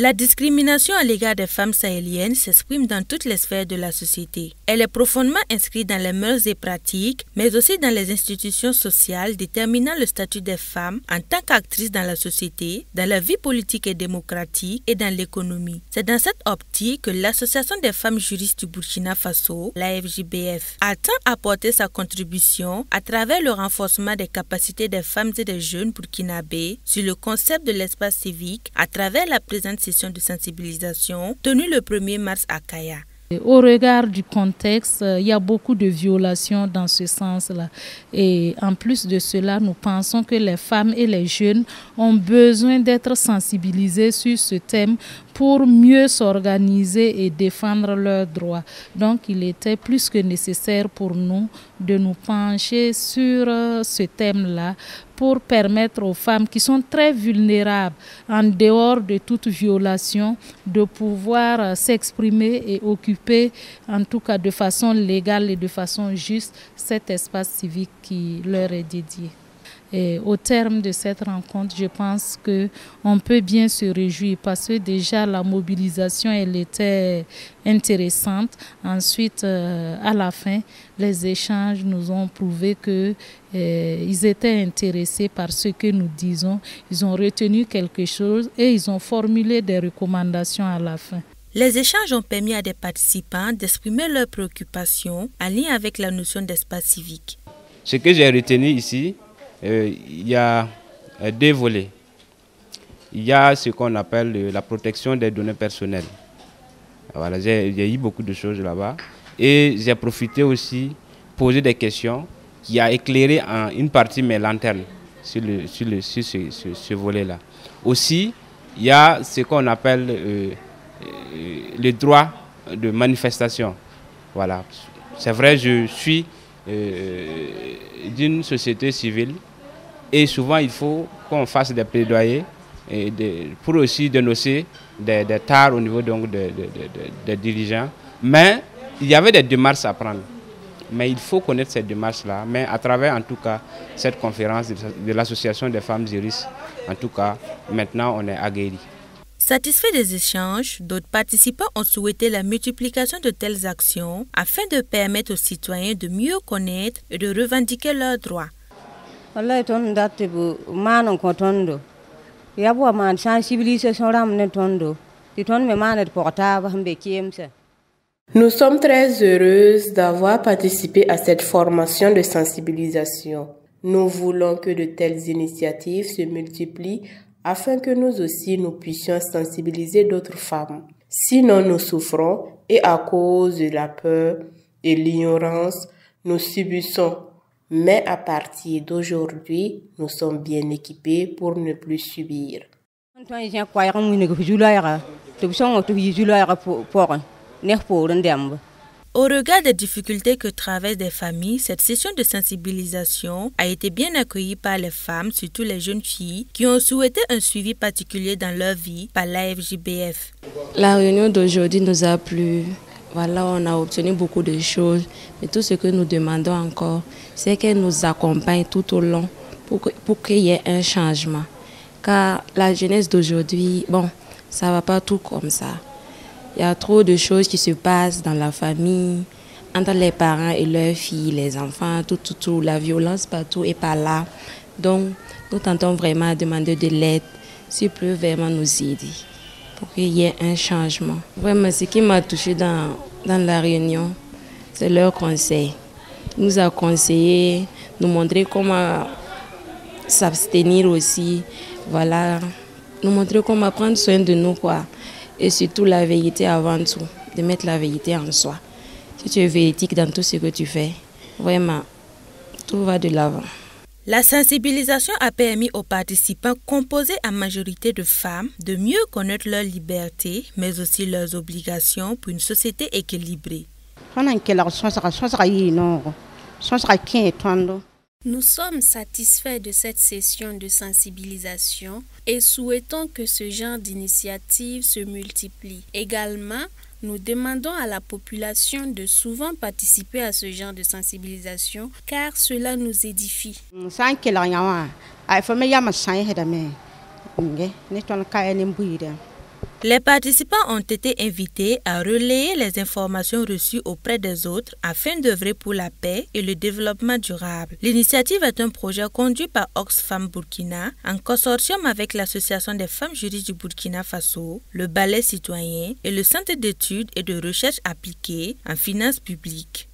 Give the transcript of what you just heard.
La discrimination à l'égard des femmes sahéliennes s'exprime dans toutes les sphères de la société. Elle est profondément inscrite dans les mœurs et pratiques, mais aussi dans les institutions sociales déterminant le statut des femmes en tant qu'actrices dans la société, dans la vie politique et démocratique et dans l'économie. C'est dans cette optique que l'Association des femmes juristes du Burkina Faso, l'AFJBF, attend apporter sa contribution à travers le renforcement des capacités des femmes et des jeunes burkinabés sur le concept de l'espace civique à travers la présente session de sensibilisation tenue le 1er mars à Kaya. Au regard du contexte, il y a beaucoup de violations dans ce sens-là. Et en plus de cela, nous pensons que les femmes et les jeunes ont besoin d'être sensibilisés sur ce thème pour mieux s'organiser et défendre leurs droits. Donc, il était plus que nécessaire pour nous de nous pencher sur ce thème-là pour permettre aux femmes qui sont très vulnérables, en dehors de toute violation, de pouvoir s'exprimer et occuper, en tout cas de façon légale et de façon juste, cet espace civique qui leur est dédié. Et au terme de cette rencontre, je pense qu'on peut bien se réjouir parce que déjà la mobilisation elle était intéressante. Ensuite, à la fin, les échanges nous ont prouvé qu'ils étaient intéressés par ce que nous disons. Ils ont retenu quelque chose et ils ont formulé des recommandations à la fin. Les échanges ont permis à des participants d'exprimer leurs préoccupations en lien avec la notion d'espace civique. Ce que j'ai retenu ici, il y a deux volets. Il y a ce qu'on appelle la protection des données personnelles. Voilà, j'ai eu beaucoup de choses là-bas. Et j'ai profité aussi poser des questions qui a éclairé en une partie mes lanternes sur ce volet-là. Aussi, il y a ce qu'on appelle le droit de manifestation. Voilà. C'est vrai, je suis d'une société civile et souvent il faut qu'on fasse des plaidoyers pour aussi dénoncer des tares au niveau donc des dirigeants. Mais il y avait des démarches à prendre. Mais il faut connaître ces démarches-là. Mais à travers en tout cas cette conférence de l'Association des femmes juristes, en tout cas maintenant on est aguerris. Satisfaits des échanges, d'autres participants ont souhaité la multiplication de telles actions afin de permettre aux citoyens de mieux connaître et de revendiquer leurs droits. Nous sommes très heureuses d'avoir participé à cette formation de sensibilisation. Nous voulons que de telles initiatives se multiplient afin que nous aussi nous puissions sensibiliser d'autres femmes. Sinon nous souffrons et à cause de la peur et l'ignorance, nous subissons. Mais à partir d'aujourd'hui, nous sommes bien équipés pour ne plus subir. Au regard des difficultés que traversent des familles, cette session de sensibilisation a été bien accueillie par les femmes, surtout les jeunes filles, qui ont souhaité un suivi particulier dans leur vie par l'AFJBF. La réunion d'aujourd'hui nous a plu. Voilà, on a obtenu beaucoup de choses. Mais tout ce que nous demandons encore, c'est qu'elle nous accompagne tout au long pour qu'il y ait un changement. Car la jeunesse d'aujourd'hui, bon, ça ne va pas tout comme ça. Il y a trop de choses qui se passent dans la famille, entre les parents et leurs filles, les enfants, tout, la violence partout et par là. Donc, nous tentons vraiment à demander de l'aide, s'ils peuvent vraiment nous aider, pour qu'il y ait un changement. Vraiment, ce qui m'a touché dans la réunion, c'est leur conseil. Ils nous a conseillé, nous montrer comment s'abstenir aussi, voilà, nous montrer comment prendre soin de nous, quoi. Et surtout la vérité avant tout, de mettre la vérité en soi. Si tu es véridique dans tout ce que tu fais, vraiment, tout va de l'avant. La sensibilisation a permis aux participants composés en majorité de femmes de mieux connaître leurs libertés, mais aussi leurs obligations pour une société équilibrée. Nous sommes satisfaits de cette session de sensibilisation et souhaitons que ce genre d'initiatives se multiplie. Également, nous demandons à la population de souvent participer à ce genre de sensibilisation car cela nous édifie. Les participants ont été invités à relayer les informations reçues auprès des autres afin d'œuvrer pour la paix et le développement durable. L'initiative est un projet conduit par Oxfam Burkina en consortium avec l'Association des femmes juristes du Burkina Faso, le Ballet citoyen et le Centre d'études et de recherche appliquées en finances publiques.